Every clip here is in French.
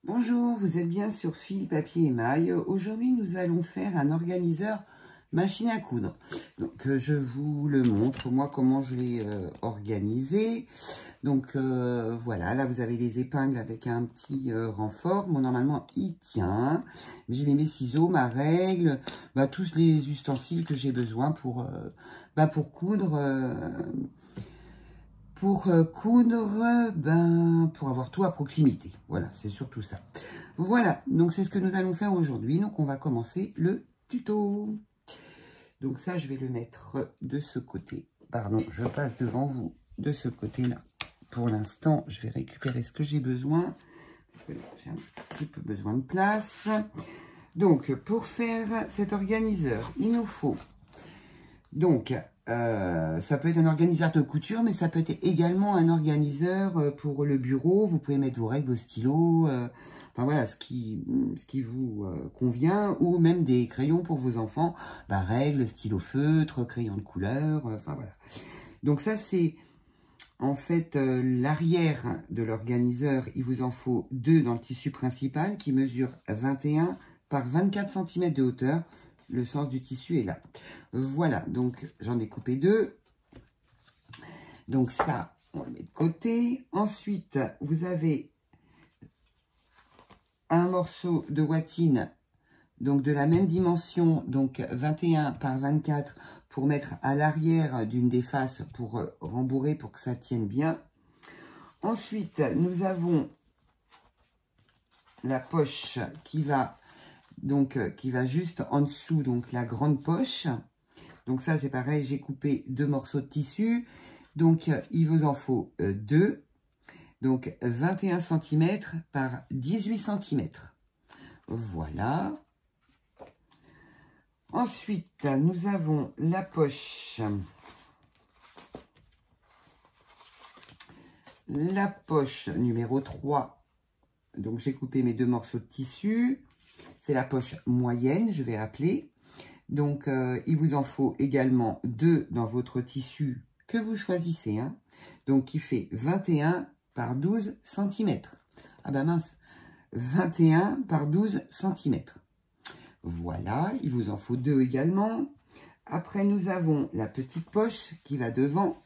Bonjour, vous êtes bien sur Fil, Papier, Émail. Aujourd'hui, nous allons faire un organiseur machine à coudre. Donc, je vous le montre, moi, comment je l'ai organisé. Donc, voilà, là, vous avez les épingles avec un petit renfort. Bon, normalement, il tient. J'ai mis mes ciseaux, ma règle, tous les ustensiles que j'ai besoin pour coudre... pour pour avoir tout à proximité. Voilà, c'est surtout ça. Voilà, donc c'est ce que nous allons faire aujourd'hui. Donc, on va commencer le tuto. Donc ça, je vais le mettre de ce côté. Pardon, je passe devant vous de ce côté-là. Pour l'instant, je vais récupérer ce que j'ai besoin. Parce que j'ai un petit peu besoin de place. Donc, pour faire cet organiseur, il nous faut... Donc, ça peut être un organiseur de couture, mais ça peut être également un organiseur pour le bureau. Vous pouvez mettre vos règles, vos stylos, enfin voilà, ce qui vous convient, ou même des crayons pour vos enfants, règles, stylo feutre, crayons de couleur, enfin voilà. Donc ça, c'est en fait l'arrière de l'organiseur. Il vous en faut 2 dans le tissu principal qui mesure 21 par 24 cm de hauteur. Le sens du tissu est là. Voilà, donc j'en ai coupé 2. Donc ça, on le met de côté. Ensuite, vous avez un morceau de watine, donc de la même dimension, donc 21 par 24, pour mettre à l'arrière d'une des faces pour rembourrer, pour que ça tienne bien. Ensuite, nous avons la poche qui va juste en dessous, donc la grande poche. Donc ça, c'est pareil, j'ai coupé 2 morceaux de tissu. Donc, il vous en faut 2. Donc, 21 cm par 18 cm. Voilà. Ensuite, nous avons la poche. La poche numéro 3. Donc, j'ai coupé mes 2 morceaux de tissu. C'est la poche moyenne, je vais appeler. Donc, il vous en faut également 2 dans votre tissu que vous choisissez. Hein. Donc, qui fait 21 par 12 cm. Ah ben mince, 21 par 12 cm. Voilà, il vous en faut 2 également. Après, nous avons la petite poche qui va devant.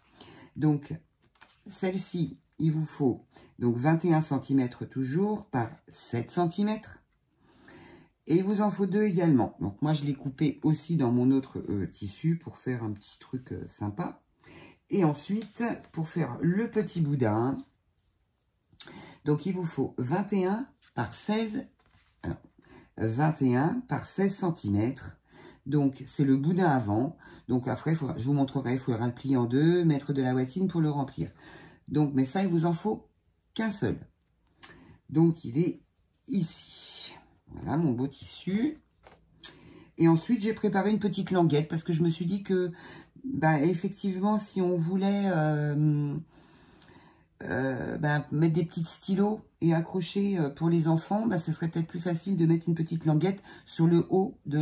Donc, celle-ci, il vous faut donc 21 cm toujours par 7 cm. Et il vous en faut 2 également. Donc, moi, je l'ai coupé aussi dans mon autre tissu pour faire un petit truc sympa. Et ensuite, pour faire le petit boudin, donc, il vous faut 21 par 16, alors, 21 par 16 cm. Donc, c'est le boudin avant. Donc, après, je vous montrerai, il faudra le plier en 2, mettre de la watine pour le remplir. Donc, mais ça, il vous en faut qu'un seul. Donc, il est ici. Voilà mon beau tissu. Et ensuite, j'ai préparé une petite languette parce que je me suis dit que, effectivement, si on voulait mettre des petits stylos et accrocher pour les enfants, ce serait peut-être plus facile de mettre une petite languette sur le haut de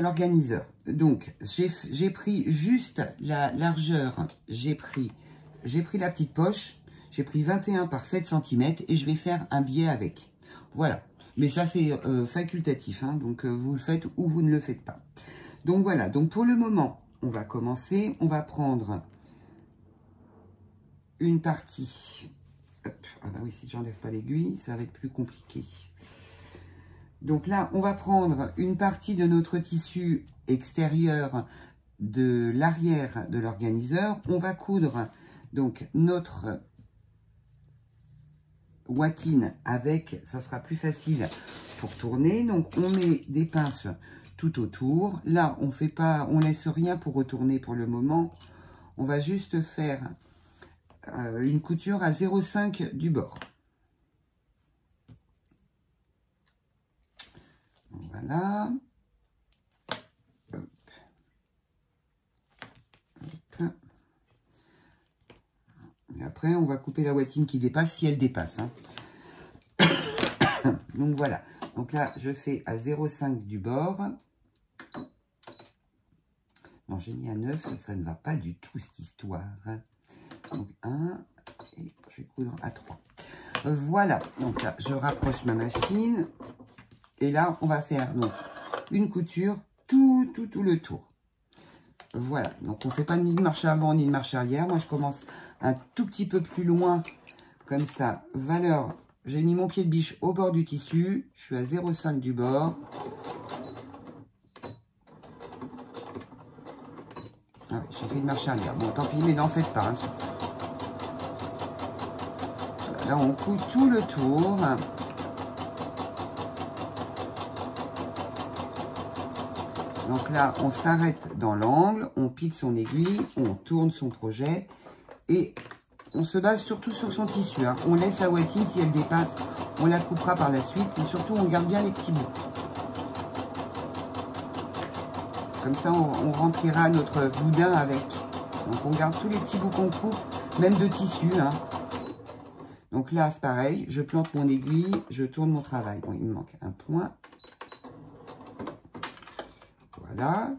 l'organiseur. Donc, j'ai pris juste la largeur, j'ai pris la petite poche. J'ai pris 21 par 7 cm et je vais faire un biais avec. Voilà. Mais ça, c'est facultatif. Hein, donc, vous le faites ou vous ne le faites pas. Donc, voilà. Donc, pour le moment, on va commencer. On va prendre une partie. Hop. Ah bah oui, si j'enlève pas l'aiguille, ça va être plus compliqué. Donc là, on va prendre une partie de notre tissu extérieur de l'arrière de l'organiseur. On va coudre donc notre watine avec, ça sera plus facile pour tourner. Donc, on met des pinces tout autour. Là, on laisse rien pour retourner pour le moment. On va juste faire une couture à 0,5 du bord. Voilà. Hop. Hop. Et après, on va couper la watine qui dépasse, si elle dépasse. Hein. Donc, voilà. Donc là, je fais à 0,5 du bord. Non, j'ai mis à 9. Ça ne va pas du tout, cette histoire. Donc, 1 et je vais coudre à 3. Voilà, donc là, je rapproche ma machine. Et là, on va faire donc une couture tout le tour. Voilà, donc on ne fait pas ni de marche avant ni de marche arrière. Moi, je commence un tout petit peu plus loin, comme ça. Valeur, j'ai mis mon pied de biche au bord du tissu. Je suis à 0,5 du bord. Ah, j'ai fait une marche arrière. Bon, tant pis, mais n'en faites pas. Hein. Là, on coud tout le tour. Donc là, on s'arrête dans l'angle, on pique son aiguille, on tourne son projet et on se base surtout sur son tissu. Hein. On laisse la watine, si elle dépasse, on la coupera par la suite et surtout, on garde bien les petits bouts. Comme ça, on remplira notre boudin avec. Donc, on garde tous les petits bouts qu'on coupe, même de tissu. Hein. Donc là, c'est pareil, je plante mon aiguille, je tourne mon travail. Bon, il me manque un point. Voilà.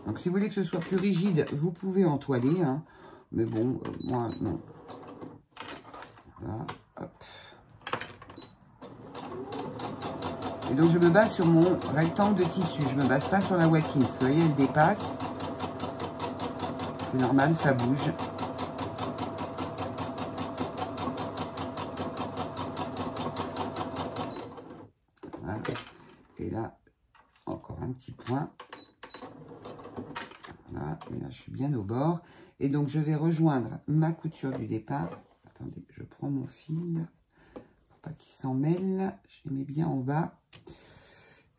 Donc, si vous voulez que ce soit plus rigide, vous pouvez entoiler. Hein. Mais bon, moi, non. Voilà, hop. Et donc, je me base sur mon rectangle de tissu. Je ne me base pas sur la watine. Parce que vous voyez, elle dépasse. C'est normal, ça bouge. Voilà. Et là, encore un petit point. Voilà. Et là, je suis bien au bord. Et donc, je vais rejoindre ma couture du départ. Attendez, je prends mon fil. Pour pas qu'il s'en mêle. Je les mets bien en bas.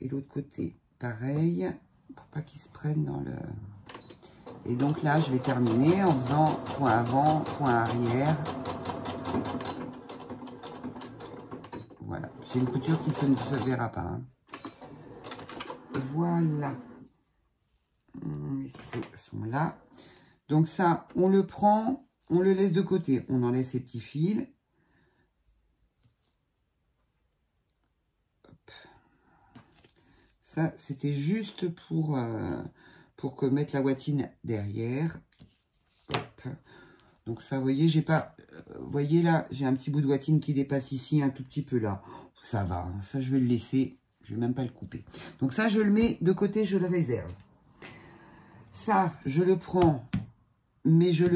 Et l'autre côté, pareil. Pour pas qu'il se prenne dans le... Et donc là, je vais terminer en faisant point avant, point arrière. Voilà. C'est une couture qui ne se verra pas. Hein. Voilà. Les sont là. Donc ça, on le prend, on le laisse de côté. On enlève ces petits fils. Hop. Ça, c'était juste pour que mettre la watine derrière. Hop. Donc ça, vous voyez, j'ai pas... Vous voyez là, j'ai un petit bout de watine qui dépasse ici, un tout petit peu là. Ça va, hein, ça je vais le laisser. Je vais même pas le couper. Donc ça, je le mets de côté, je le réserve. Ça, je le prends, mais je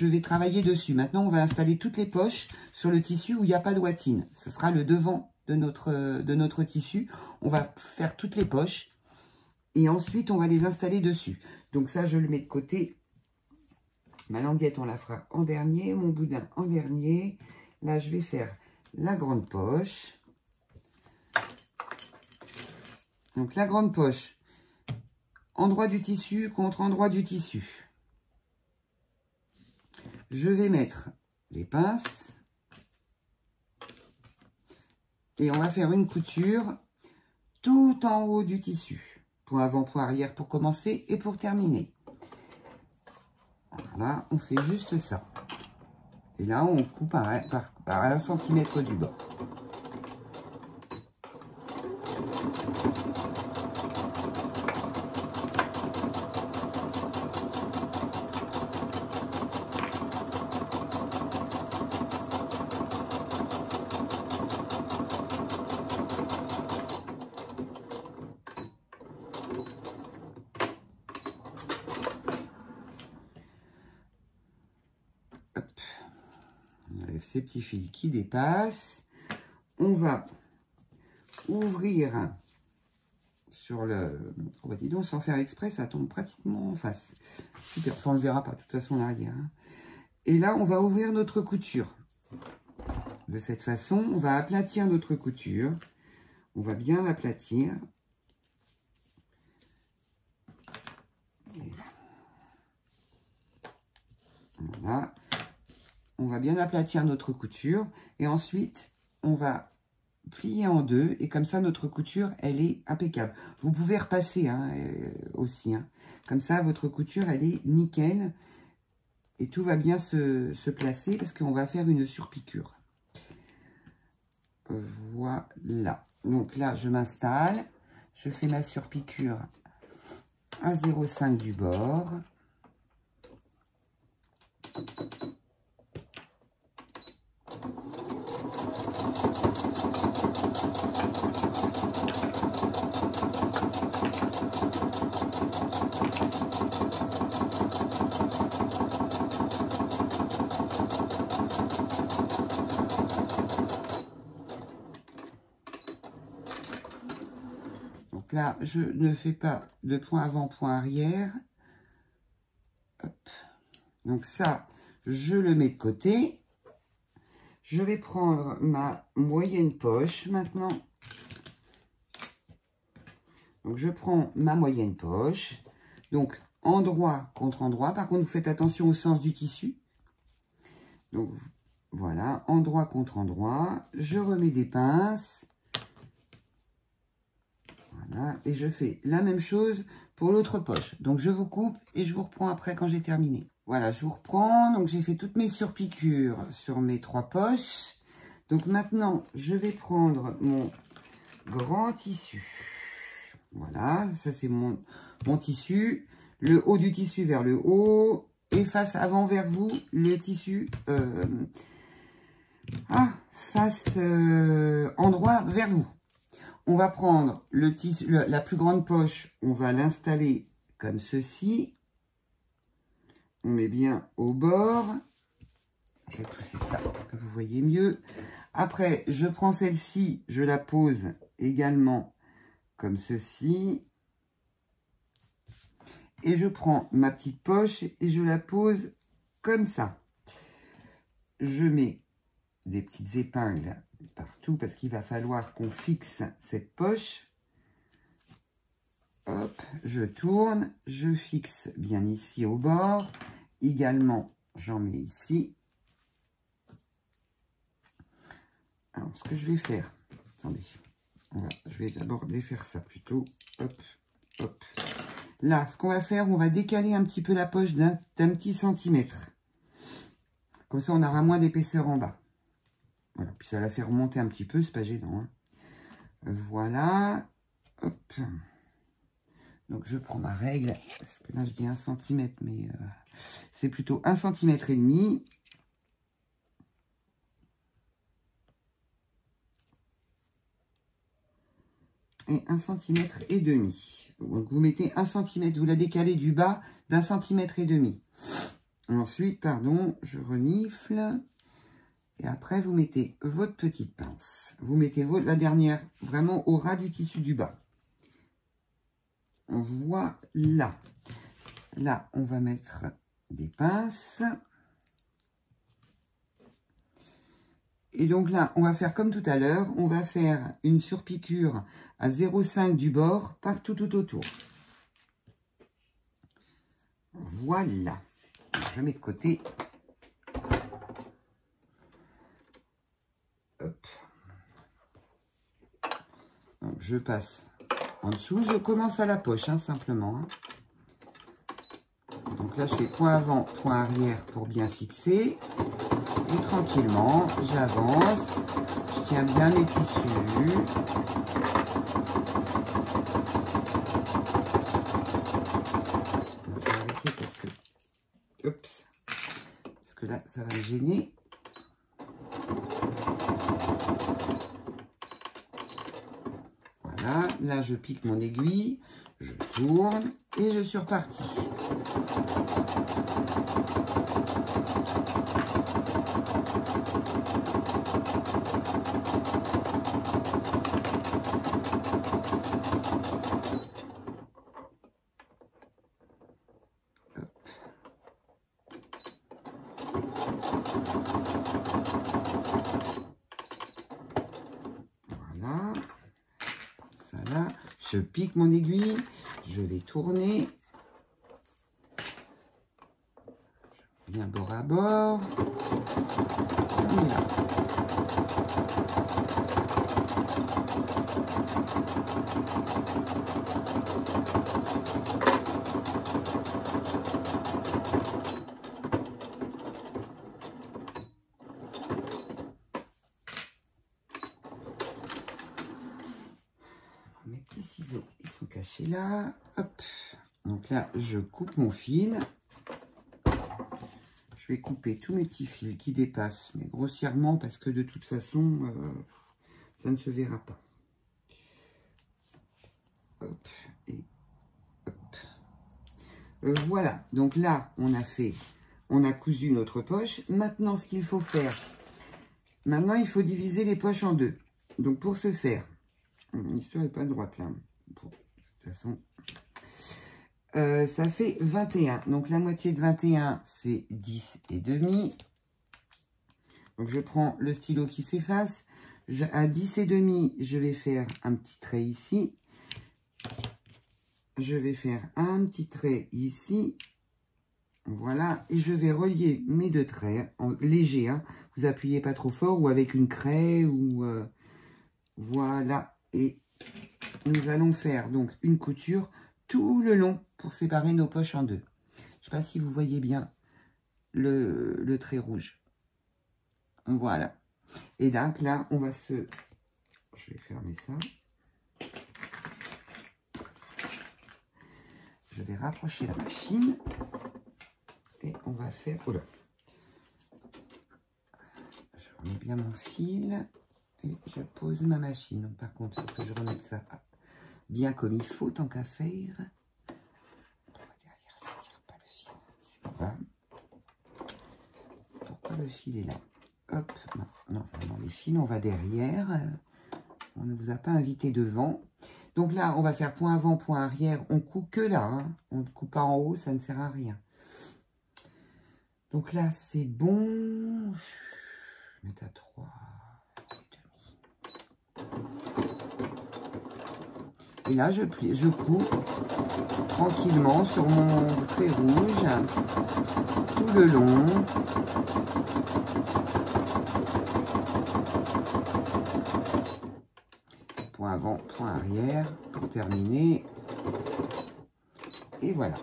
vais travailler dessus. Maintenant, on va installer toutes les poches sur le tissu où il n'y a pas de watine. Ce sera le devant de notre tissu. On va faire toutes les poches. Et ensuite, on va les installer dessus. Donc ça, je le mets de côté. Ma languette, on la fera en dernier. Mon boudin en dernier. Là, je vais faire la grande poche. Donc, la grande poche, endroit du tissu contre endroit du tissu. Je vais mettre les pinces. Et on va faire une couture tout en haut du tissu. Point avant, point arrière pour commencer et pour terminer. Voilà, on fait juste ça. Et là, on coupe par 1 cm du bord. Ces petits fils qui dépassent. On va ouvrir sur le... Oh bah dis donc, sans faire exprès, ça tombe pratiquement en face. Super, enfin on ne le verra pas, de toute façon l'arrière. Hein. Et là, on va ouvrir notre couture. De cette façon, on va aplatir notre couture. On va bien l'aplatir. Voilà. On va bien aplatir notre couture et ensuite, on va plier en deux et comme ça notre couture elle est impeccable. Vous pouvez repasser hein, aussi. Hein. Comme ça votre couture elle est nickel et tout va bien se placer parce qu'on va faire une surpiqûre. Voilà. Donc là je m'installe. Je fais ma surpiqûre à 0,5 du bord. Donc là, je ne fais pas de point avant, point arrière. Hop. Donc ça, je le mets de côté. Je vais prendre ma moyenne poche maintenant. Donc je prends ma moyenne poche. Donc endroit contre endroit. Par contre, vous faites attention au sens du tissu. Donc voilà, endroit contre endroit. Je remets des pinces. Voilà, et je fais la même chose pour l'autre poche. Donc je vous coupe et je vous reprends après quand j'ai terminé. Voilà, je vous reprends. Donc j'ai fait toutes mes surpiqûres sur mes 3 poches. Donc maintenant, je vais prendre mon grand tissu. Voilà, ça c'est mon tissu. Le haut du tissu vers le haut et face avant vers vous, le tissu face endroit vers vous. On va prendre le tissu, la plus grande poche, on va l'installer comme ceci. On met bien au bord. Je vais pousser ça pour que vous voyez mieux. Après, je prends celle-ci, je la pose également comme ceci. Et je prends ma petite poche et je la pose comme ça. Je mets des petites épingles partout parce qu'il va falloir qu'on fixe cette poche. Hop, je tourne, je fixe bien ici au bord. Également, j'en mets ici. Alors, ce que je vais faire, attendez, je vais d'abord défaire ça plutôt. Hop, hop. Là, ce qu'on va faire, on va décaler un petit peu la poche d'un petit centimètre. Comme ça, on aura moins d'épaisseur en bas. Voilà, puis ça va faire remonter un petit peu, c'est pas gênant. Hein. Voilà. Hop. Donc, je prends ma règle, parce que là, je dis 1 cm, mais c'est plutôt 1,5 cm. Et 1,5 cm. Donc, vous mettez 1 cm, vous la décalez du bas d'1,5 cm. Ensuite, pardon, je renifle. Et après, vous mettez votre petite pince. Vous mettez la dernière vraiment au ras du tissu du bas. Voilà. Là, on va mettre des pinces. Et donc là, on va faire comme tout à l'heure. On va faire une surpiqûre à 0,5 du bord partout tout autour. Voilà. Je mets de côté. Hop. Donc, je passe en dessous. Je commence à la poche, hein, simplement. Hein. Donc là, je fais point avant, point arrière pour bien fixer. Et tranquillement, j'avance. Je tiens bien mes tissus. Je vais arrêter parce que... Oups. Parce que là, ça va me gêner. Voilà. Là, je pique mon aiguille. Je tourne et je suis reparti. Voilà. Ça là. Je pique mon aiguille. Je vais tourner. Je viens bord à bord. Et là. Mes petits ciseaux, ils sont cachés là. Hop. Donc là, je coupe mon fil. Je vais couper tous mes petits fils qui dépassent, mais grossièrement, parce que de toute façon, ça ne se verra pas. Hop, et hop. Voilà, donc là, on a cousu notre poche. Maintenant, ce qu'il faut faire, maintenant, il faut diviser les poches en deux. Donc, pour ce faire, l'histoire n'est pas droite là. Bon, de toute façon, ça fait 21. Donc, la moitié de 21, c'est 10 et demi. Donc, je prends le stylo qui s'efface. À 10 et demi, je vais faire un petit trait ici. Je vais faire un petit trait ici. Voilà. Et je vais relier mes deux traits en léger. Hein. Vous appuyez pas trop fort ou avec une craie ou... voilà. Et nous allons faire donc une couture tout le long pour séparer nos poches en deux. Je ne sais pas si vous voyez bien le trait rouge. Voilà. Et donc là, on va se... Je vais fermer ça. Je vais rapprocher la machine. Et on va faire... Oh là. Je remets bien mon fil. Et je pose ma machine. Donc, par contre, il faut que je remette ça bien comme il faut, tant qu'à faire. Derrière, ça ne tire pas le fil. C'est pas. Pourquoi le fil est là? Hop, non, les fils, on va derrière. On ne vous a pas invité devant. Donc là, on va faire point avant, point arrière. On coupe que là. Hein. On ne coupe pas en haut, ça ne sert à rien. Donc là, c'est bon. Je vais mettre à 3 et demi. Et là, je coupe tranquillement sur mon trait rouge tout le long. Point avant, point arrière pour terminer. Et voilà.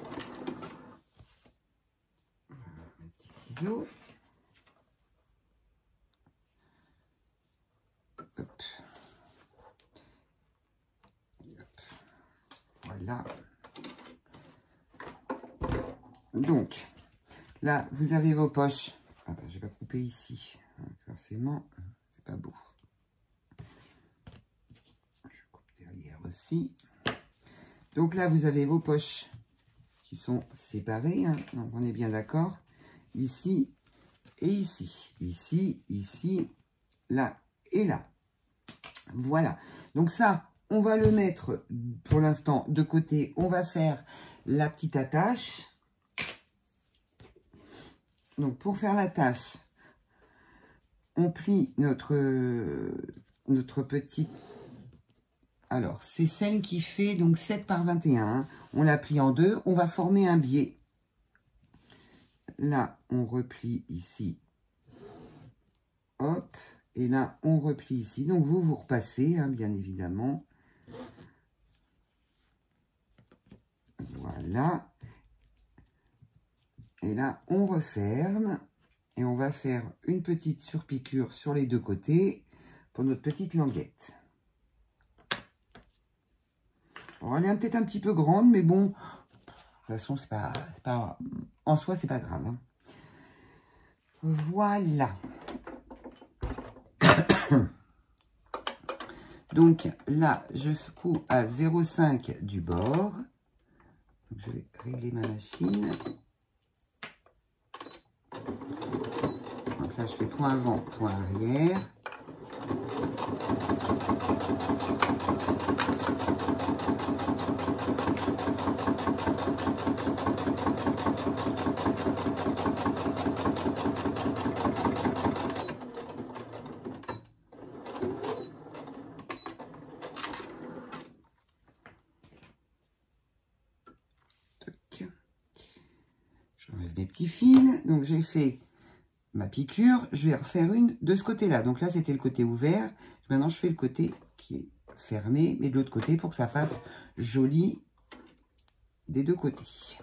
Mes petits ciseaux. Hop. Voilà. Donc, là, vous avez vos poches. Ah ben, je vais couper ici. Donc, forcément, c'est pas beau. Je coupe derrière aussi. Donc là, vous avez vos poches qui sont séparées. Hein. Donc, on est bien d'accord. Ici et ici. Ici, ici, là et là. Voilà. Donc ça, on va le mettre pour l'instant de côté. On va faire la petite attache. Donc, pour faire l'attache, on plie notre petite... Alors, c'est celle qui fait donc 7 par 21. Hein. On la plie en deux. On va former un biais. Là, on replie ici. Hop. Et là, on replie ici. Donc, vous repassez, hein, bien évidemment. Voilà. Et là, on referme. Et on va faire une petite surpiqûre sur les deux côtés pour notre petite languette. Alors, elle est peut-être un petit peu grande, mais bon, de toute façon, c'est pas, en soi, c'est pas grave. Hein. Voilà. Donc là, je couds à 0,5 du bord. Donc, je vais régler ma machine. Donc là, je fais point avant, point arrière. J'enlève mes petits fils. Donc j'ai fait ma piqûre. Je vais refaire une de ce côté-là. Donc là, c'était le côté ouvert. Maintenant, je fais le côté qui est fermé, mais de l'autre côté pour que ça fasse joli des deux côtés.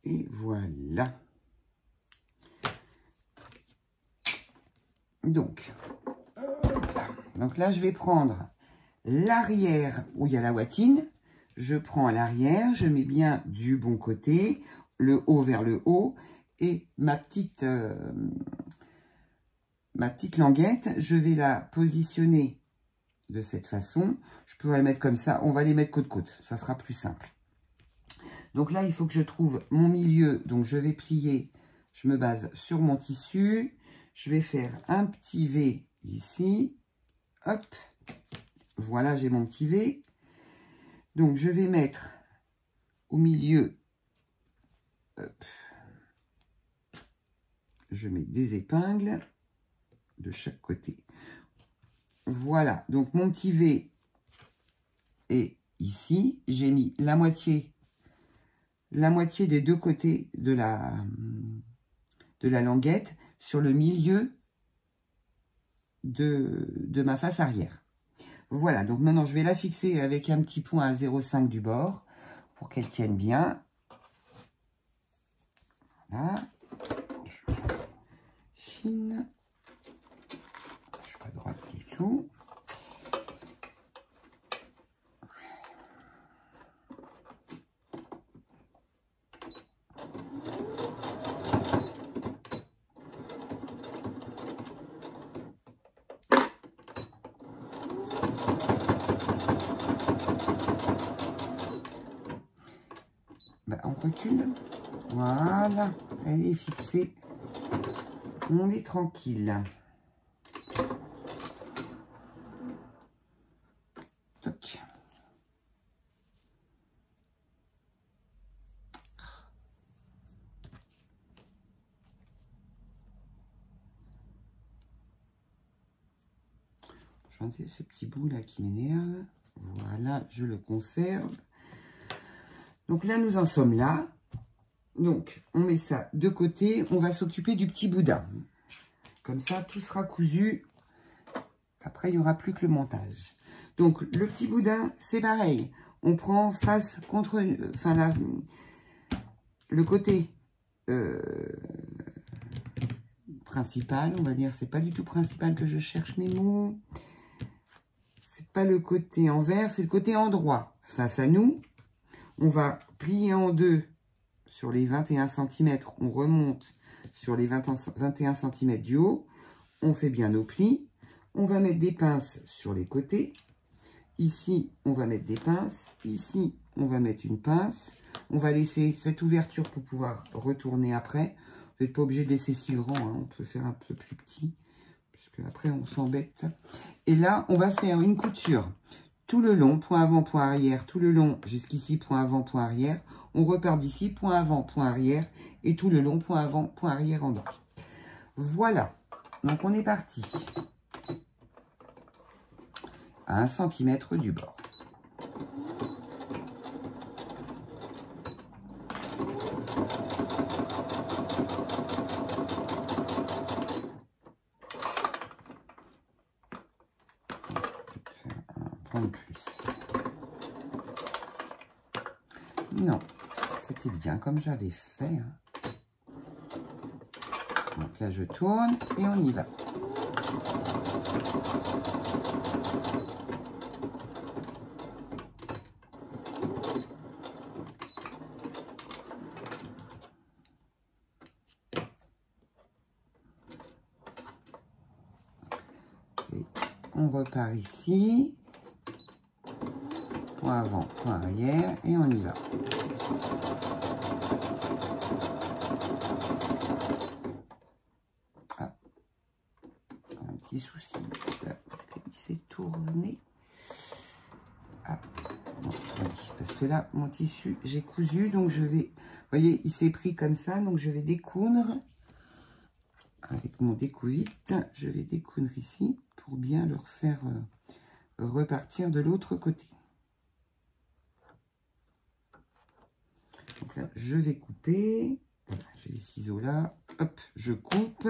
Et voilà. Donc là, je vais prendre l'arrière où il y a la watine. Je prends l'arrière, je mets bien du bon côté, le haut vers le haut. Et ma petite languette, je vais la positionner de cette façon. Je peux la mettre comme ça. On va les mettre côte-côte. Ça sera plus simple. Donc là, il faut que je trouve mon milieu. Donc, je vais plier. Je me base sur mon tissu. Je vais faire un petit V ici. Hop. Voilà, j'ai mon petit V. Donc, je vais mettre au milieu. Hop. Je mets des épingles de chaque côté. Voilà. Donc, mon petit V est ici. J'ai mis la moitié des deux côtés de la languette sur le milieu de ma face arrière. Voilà, donc maintenant je vais la fixer avec un petit point à 0,5 du bord pour qu'elle tienne bien. Voilà. Chine. Je ne suis pas droite du tout. On recule. Voilà, elle est fixée. On est tranquille. Toc. Je vais enlever ce petit bout là qui m'énerve. Voilà, je le conserve. Donc là, nous en sommes là. Donc, on met ça de côté. On va s'occuper du petit boudin. Comme ça, tout sera cousu. Après, il n'y aura plus que le montage. Donc, le petit boudin, c'est pareil. On prend face contre... Enfin, le côté principal, on va dire. C'est pas du tout principal que je cherche mes mots. C'est pas le côté envers, c'est le côté endroit. Face à nous. On va plier en deux sur les 21 cm. On remonte sur les 21 cm du haut. On fait bien nos plis. On va mettre des pinces sur les côtés. Ici, on va mettre des pinces. Ici, on va mettre une pince. On va laisser cette ouverture pour pouvoir retourner après. Vous n'êtes pas obligé de laisser si grand. Hein. On peut faire un peu plus petit. Parce qu'après, on s'embête. Et là, on va faire une couture. Tout le long, point avant, point arrière, tout le long jusqu'ici, point avant, point arrière. On repart d'ici, point avant, point arrière, et tout le long, point avant, point arrière en bas. Voilà, donc on est parti. À 1 cm du bord. De plus. Non, c'était bien comme j'avais fait. Hein. Donc là, je tourne et on y va. Et on repart ici. Point avant, point arrière, et on y va. Ah, un petit souci, parce qu'il s'est tourné. Ah, non, oui. que là, mon tissu, j'ai cousu. Donc, je vais... Vous voyez, il s'est pris comme ça. Donc, je vais découdre. Avec mon découvite, je vais découdre ici pour bien le refaire repartir de l'autre côté. Donc là, je vais couper. Voilà, j'ai les ciseaux là. Hop, je coupe.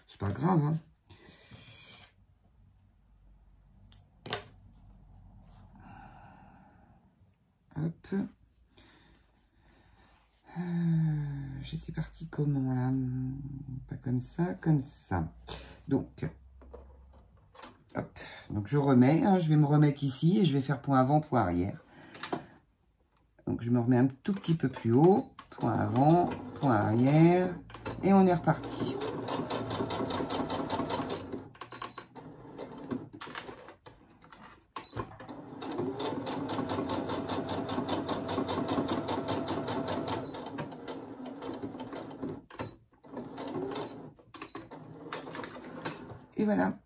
C'est pas grave, hein. Hop. J'étais partie comment là? Pas comme ça, comme ça. Donc, hop. Donc je remets, hein, je vais me remettre ici et je vais faire point avant, point arrière. Donc je me remets un tout petit peu plus haut. Point avant, point arrière. Et on est reparti. Et voilà.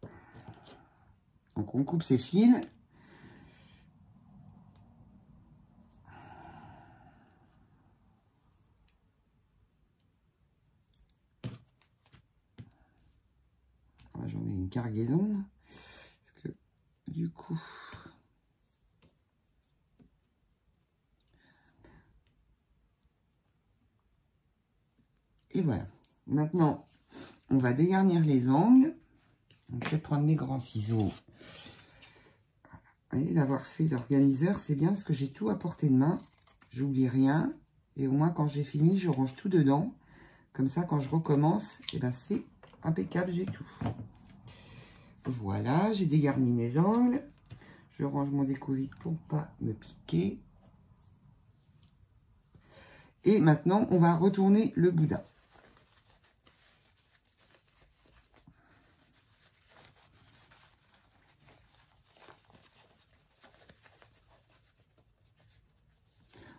Donc on coupe ses fils. J'en ai une cargaison. Parce que du coup... Et voilà. Maintenant, on va dégarnir les angles. Donc, je vais prendre mes grands ciseaux. Et d'avoir fait l'organiseur, c'est bien parce que j'ai tout à portée de main. J'oublie rien. Et au moins, quand j'ai fini, je range tout dedans. Comme ça, quand je recommence, et ben, c'est impeccable, j'ai tout. Voilà, j'ai dégarni mes angles. Je range mon découvite pour ne pas me piquer. Et maintenant, on va retourner le boudin.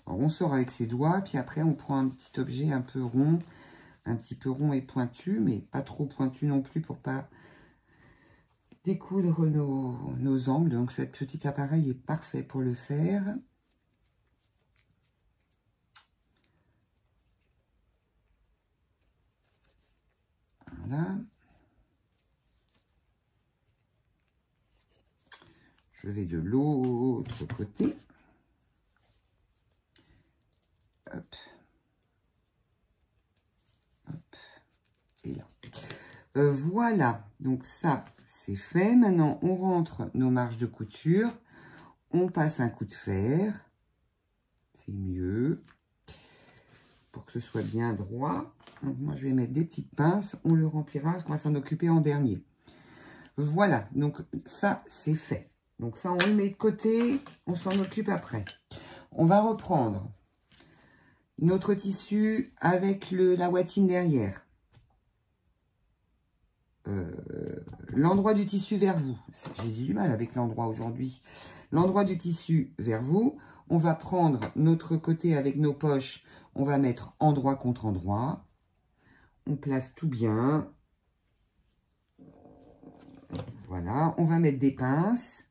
Alors, on sort avec ses doigts, puis après, on prend un petit objet un peu rond et pointu, mais pas trop pointu non plus pour pas découdre nos angles. Donc, cet petit appareil est parfait pour le faire. Voilà. Je vais de l'autre côté. Hop. Hop. Et là. Voilà. Donc ça, c'est fait. Maintenant, on rentre nos marges de couture. On passe un coup de fer. C'est mieux. Pour que ce soit bien droit. Donc moi, je vais mettre des petites pinces. On le remplira. On va s'en occuper en dernier. Voilà. Donc ça, c'est fait. Donc ça, on le met de côté. On s'en occupe après. On va reprendre notre tissu avec la ouatine derrière. L'endroit du tissu vers vous. J'ai du mal avec l'endroit aujourd'hui. L'endroit du tissu vers vous. On va prendre notre côté avec nos poches. On va mettre endroit contre endroit. On place tout bien. Voilà. On va mettre des pinces.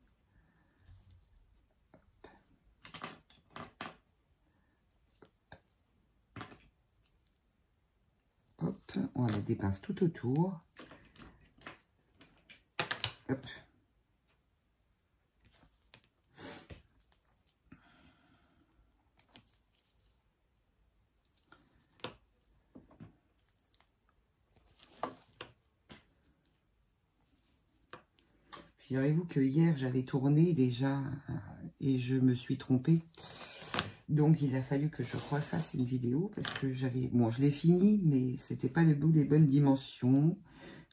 Hop. On va mettre des pinces tout autour. Hop. Figurez-vous que hier, j'avais tourné déjà et je me suis trompée. Donc, il a fallu que je refasse une vidéo parce que j'avais... Bon, je l'ai fini, mais c'était pas le bout des bonnes dimensions.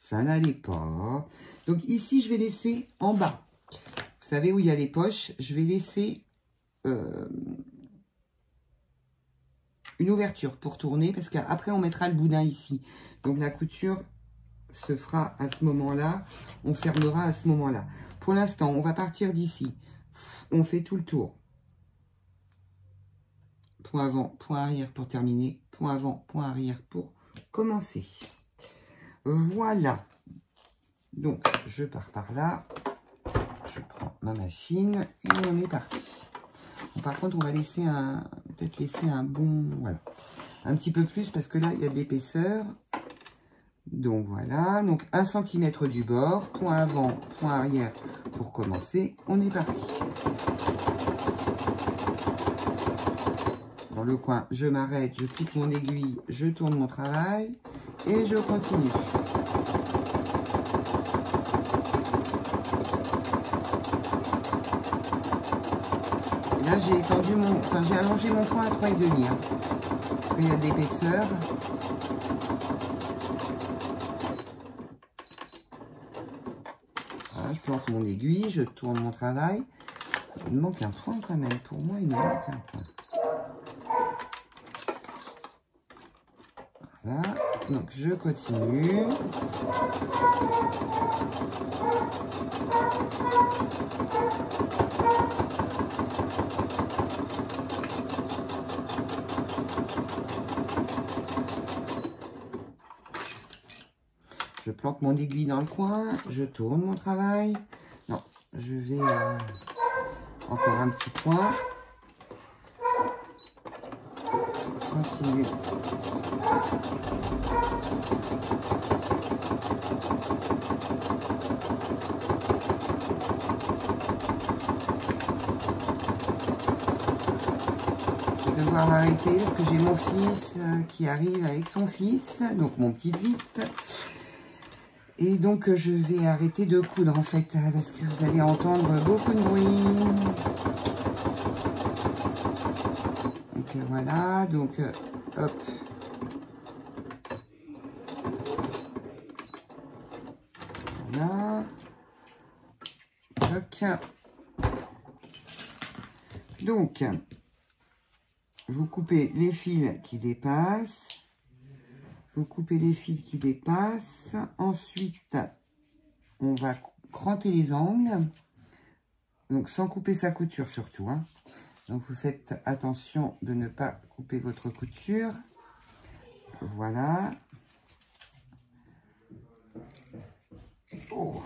Ça n'allait pas. Donc, ici, je vais laisser en bas. Vous savez où il y a les poches? Je vais laisser une ouverture pour tourner parce qu'après, on mettra le boudin ici. Donc, la couture se fera à ce moment-là. On fermera à ce moment-là. Pour l'instant, on va partir d'ici. On fait tout le tour. Point avant, point arrière pour terminer. Point avant, point arrière pour commencer. Voilà. Donc, je pars par là. Je prends ma machine et on est parti. Par contre, on va laisser peut-être laisser un bon, voilà, un petit peu plus parce que là, il y a de l'épaisseur. Donc voilà, donc 1 cm du bord, point avant, point arrière pour commencer. On est parti. Dans le coin, je m'arrête, je pique mon aiguille, je tourne mon travail et je continue. Et là, j'ai étendu j'ai allongé mon point à 3,5 hein, parce qu'il y a de l'épaisseur. Voilà, je plante mon aiguille, je tourne mon travail. Il me manque un point quand même. Pour moi, il me manque un point. Voilà, donc je continue. Je plante mon aiguille dans le coin, je tourne mon travail. Non, je vais encore un petit point. Continue. Je vais devoir arrêter parce que j'ai mon fils qui arrive avec son fils, donc mon petit-fils. Et donc, je vais arrêter de coudre, en fait, parce que vous allez entendre beaucoup de bruit. Donc, voilà. Donc, hop. Voilà. Toc. Donc, vous coupez les fils qui dépassent. Vous coupez les fils qui dépassent. Ensuite, on va cranter les angles. Donc, sans couper sa couture surtout. Hein. Donc, vous faites attention de ne pas couper votre couture. Voilà. Oh.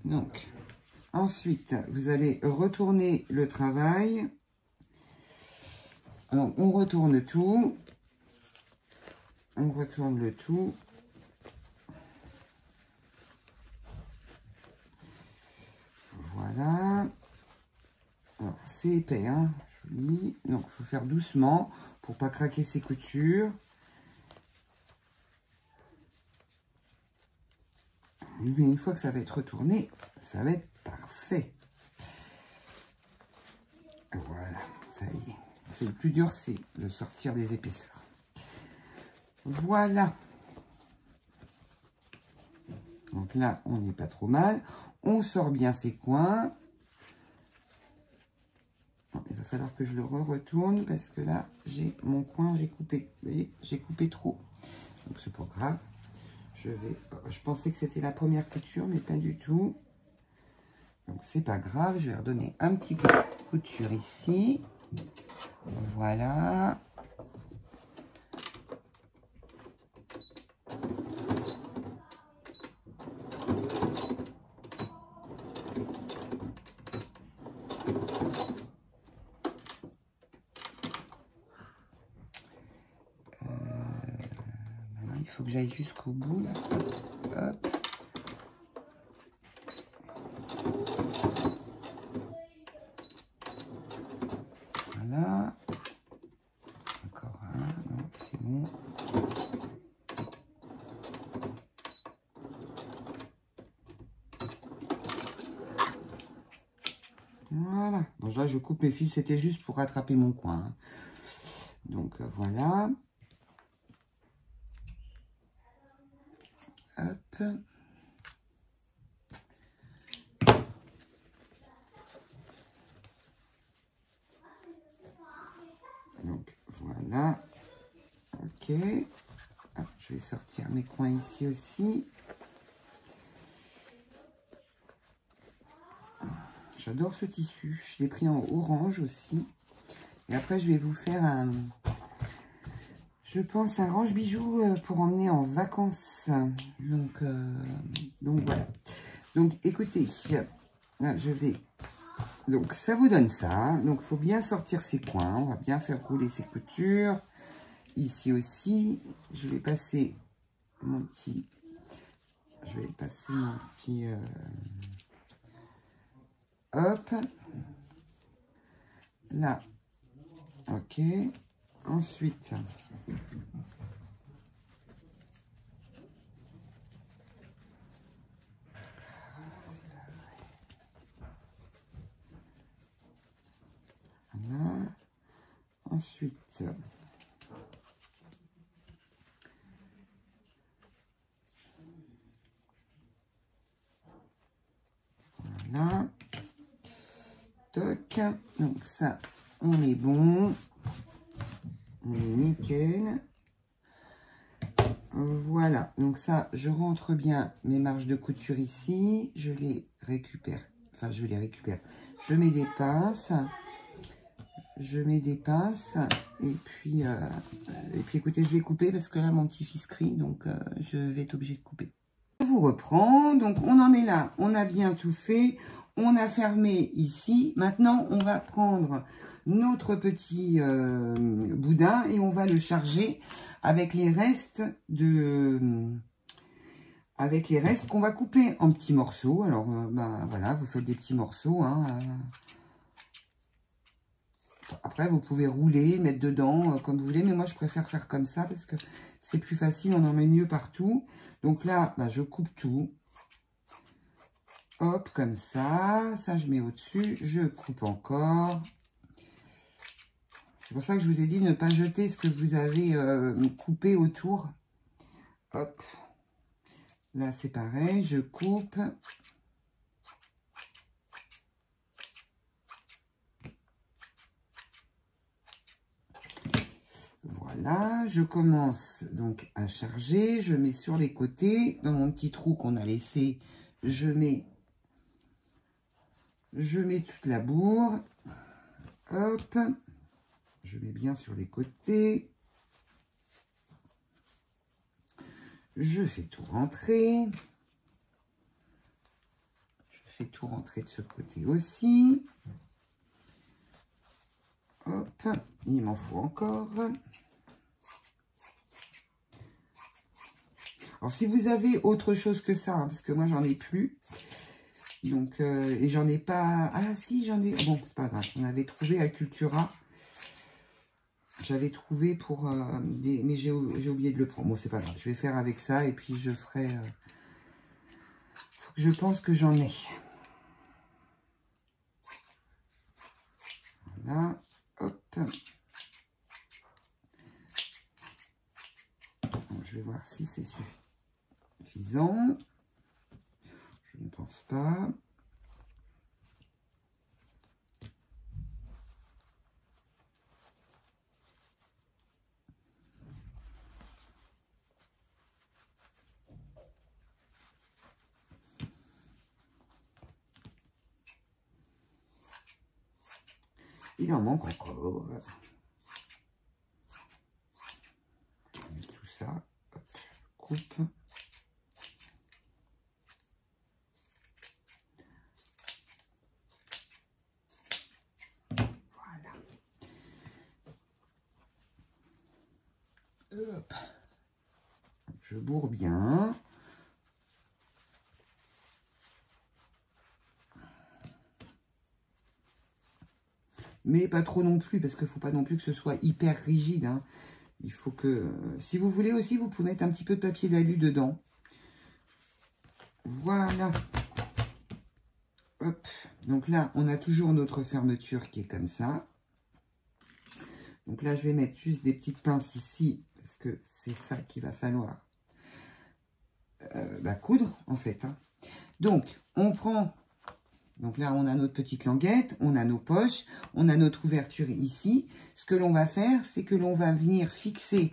Donc, ensuite, vous allez retourner le travail. Alors, on retourne tout. On retourne le tout. Voilà. Alors, c'est épais, hein, joli. Donc, il faut faire doucement pour pas craquer ses coutures. Mais une fois que ça va être retourné, ça va être parfait. Voilà, ça y est. C'est le plus dur, c'est de sortir des épaisseurs. Voilà. Donc là, on n'est pas trop mal. On sort bien ses coins. Bon, il va falloir que je le retourne parce que là, j'ai mon coin, j'ai coupé. Vous voyez, j'ai coupé trop. Donc c'est pas grave. Je pensais que c'était la première couture, mais pas du tout. Donc c'est pas grave. Je vais redonner un petit coup de couture ici. Voilà. Maintenant, il faut que j'aille jusqu'au bout. Là. Hop. Voilà. Encore un. Non, c'est bon. Voilà. Bon, là, je coupe mes fils. C'était juste pour rattraper mon coin. Hein. Donc, voilà. Hop. Donc, voilà. Ok. Ah, je vais sortir mes coins ici aussi. J'adore ce tissu. Je l'ai pris en orange aussi. Et après, je vais vous faire un... Je pense un range bijoux pour emmener en vacances. Donc voilà. Donc, écoutez, là, je vais... Donc, ça vous donne ça. Donc, il faut bien sortir ses coins. On va bien faire rouler ses coutures. Ici aussi, je vais passer mon petit... hop. Là. Ok. Ensuite... Voilà. Ensuite, voilà. Toc. Donc ça, on est bon. On est nickel. Voilà. Donc ça, je rentre bien mes marges de couture ici. Je les récupère. Enfin, je les récupère. Je mets des pinces. Je mets des pinces. Et puis écoutez, je vais couper parce que là, mon petit-fils crie. Donc, je vais être obligée de couper. Je vous reprends. Donc, on en est là. On a bien tout fait. On a fermé ici. Maintenant, on va prendre notre petit boudin et on va le charger avec les restes qu'on va couper en petits morceaux. Alors, bah, voilà, vous faites des petits morceaux. Hein. Après, vous pouvez rouler, mettre dedans comme vous voulez. Mais moi, je préfère faire comme ça parce que c'est plus facile. On en met mieux partout. Donc là, bah, je coupe tout. Hop, comme ça. Ça, je mets au-dessus. Je coupe encore. C'est pour ça que je vous ai dit de ne pas jeter ce que vous avez coupé autour. Hop. Là, c'est pareil. Je coupe. Voilà. Je commence donc à charger. Je mets sur les côtés. Dans mon petit trou qu'on a laissé, je mets toute la bourre. Hop. Je mets bien sur les côtés. Je fais tout rentrer. Je fais tout rentrer de ce côté aussi. Hop. Il m'en faut encore. Alors, si vous avez autre chose que ça, hein, parce que moi, j'en ai plus. Donc, et j'en ai pas... Ah, si, j'en ai... Bon, c'est pas grave. On avait trouvé à Cultura. J'avais trouvé pour des... Mais j'ai oublié de le prendre. Bon, c'est pas grave. Je vais faire avec ça et puis je ferai... Faut que je pense que j'en ai. Voilà. Hop. Bon, je vais voir si c'est suffisant. Je ne pense pas. Il en manque encore. Tout ça, hop, coupe. Voilà. Hop. Je bourre bien. Mais pas trop non plus, parce qu'il ne faut pas non plus que ce soit hyper rigide. Hein. Il faut que... si vous voulez aussi, vous pouvez mettre un petit peu de papier d'alu dedans. Voilà. Hop. Donc là, on a toujours notre fermeture qui est comme ça. Donc là, je vais mettre juste des petites pinces ici, parce que c'est ça qu'il va falloir coudre, en fait. Hein. Donc, on prend... Donc là, on a notre petite languette, on a nos poches, on a notre ouverture ici. Ce que l'on va faire, c'est que l'on va venir fixer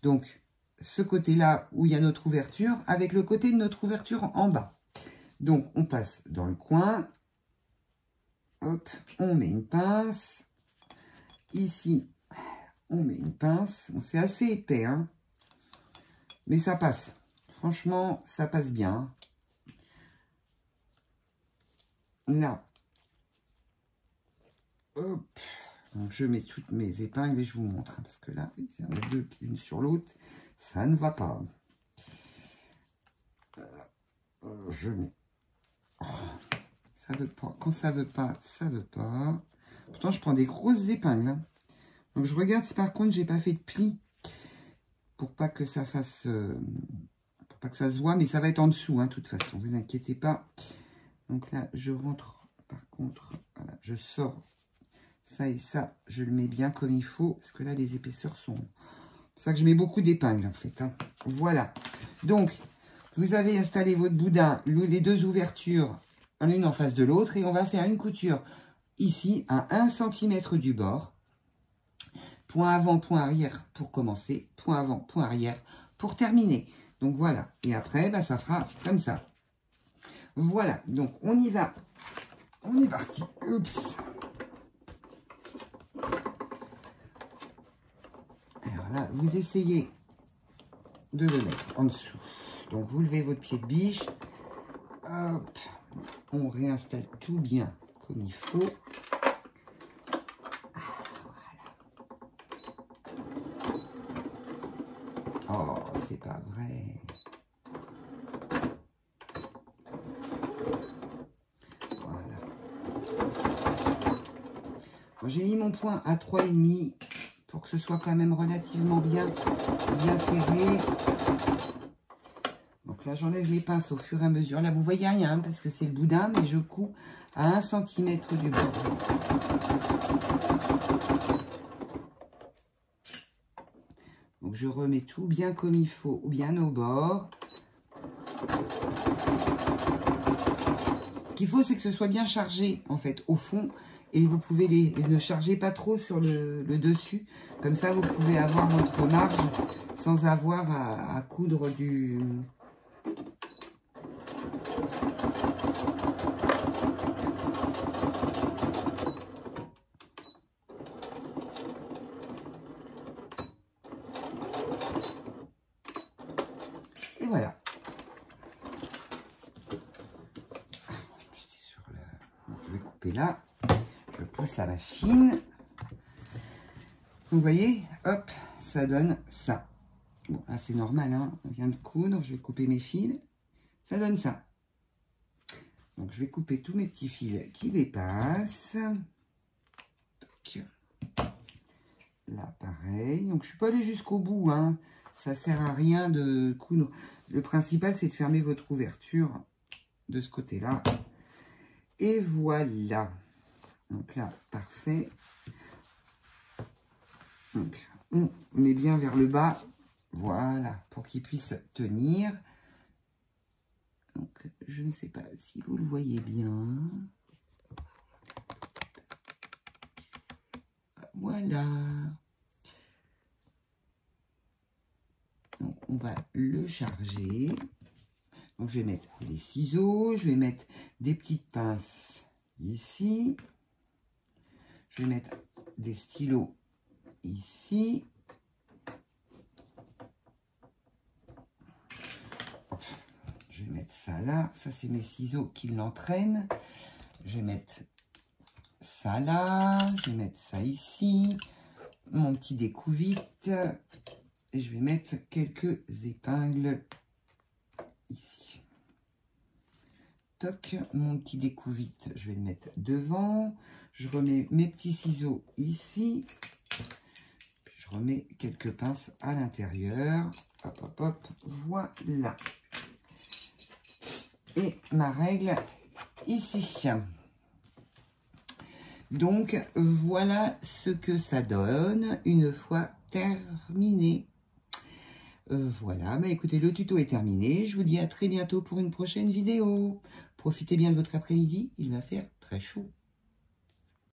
donc ce côté-là où il y a notre ouverture avec le côté de notre ouverture en bas. Donc, on passe dans le coin. Hop, on met une pince. Ici, on met une pince. Bon, c'est assez épais, hein, mais ça passe. Franchement, ça passe bien. là, hop, donc je mets toutes mes épingles et je vous montre, hein, parce que là, il y en a deux l'une sur l'autre, ça ne va pas. Je mets, oh, ça veut pas, quand ça veut pas, ça veut pas. Pourtant, je prends des grosses épingles, hein. Donc, je regarde si par contre, j'ai pas fait de pli pour pas que ça fasse, pour pas que ça se voit, mais ça va être en dessous, hein, de toute façon, vous inquiétez pas. Donc là, je rentre, par contre, voilà, je sors ça et ça, je le mets bien comme il faut, parce que là, les épaisseurs sont... C'est pour ça que je mets beaucoup d'épingles, en fait, hein. Voilà. Donc, vous avez installé votre boudin, les deux ouvertures, l'une en face de l'autre, et on va faire une couture ici, à 1 cm du bord. Point avant, point arrière pour commencer. Point avant, point arrière pour terminer. Donc, voilà. Et après, bah, ça fera comme ça. Voilà. Donc, on y va. On est parti. Oups. Alors là, vous essayez de le mettre en dessous. Donc, vous levez votre pied de biche. Hop. On réinstalle tout bien comme il faut. Oh, c'est pas vrai. Voilà. Bon, j'ai mis mon point à 3,5 pour que ce soit quand même relativement bien serré. Donc là, j'enlève mes pinces au fur et à mesure. Là, vous voyez rien, hein, parce que c'est le boudin, mais je couds à 1 cm du bord. Donc, je remets tout bien comme il faut, ou bien au bord. Ce qu'il faut, c'est que ce soit bien chargé, en fait, au fond. Et vous pouvez ne charger pas trop sur le dessus. Comme ça, vous pouvez avoir votre marge sans avoir à coudre du... Et voilà. Je vais couper là. Je pousse la machine. Vous voyez, hop, ça donne ça. Bon, là, c'est normal, hein. On vient de coudre. Je vais couper mes fils. Ça donne ça. Donc, je vais couper tous mes petits fils qui dépassent. Donc, là, pareil. Donc, je ne suis pas allée jusqu'au bout, hein. Ça ne sert à rien de coudre. Le principal, c'est de fermer votre ouverture de ce côté-là. Et voilà. Donc là, parfait. Donc, on met bien vers le bas. Voilà, pour qu'il puisse tenir. Donc, je ne sais pas si vous le voyez bien. Voilà. Donc, on va le charger. Donc, je vais mettre les ciseaux. Je vais mettre des petites pinces ici. Je vais mettre des stylos ici. Je vais mettre ça là. Ça, c'est mes ciseaux qui l'entraînent. Je vais mettre ça là. Je vais mettre ça ici. Mon petit découvite. Et je vais mettre quelques épingles ici. Toc, mon petit découvite, je vais le mettre devant. Je remets mes petits ciseaux ici. Puis je remets quelques pinces à l'intérieur. Hop, hop, hop. Voilà. Et ma règle ici. Donc, voilà ce que ça donne une fois terminé. Voilà, bah écoutez, le tuto est terminé. Je vous dis à très bientôt pour une prochaine vidéo. Profitez bien de votre après-midi, il va faire très chaud.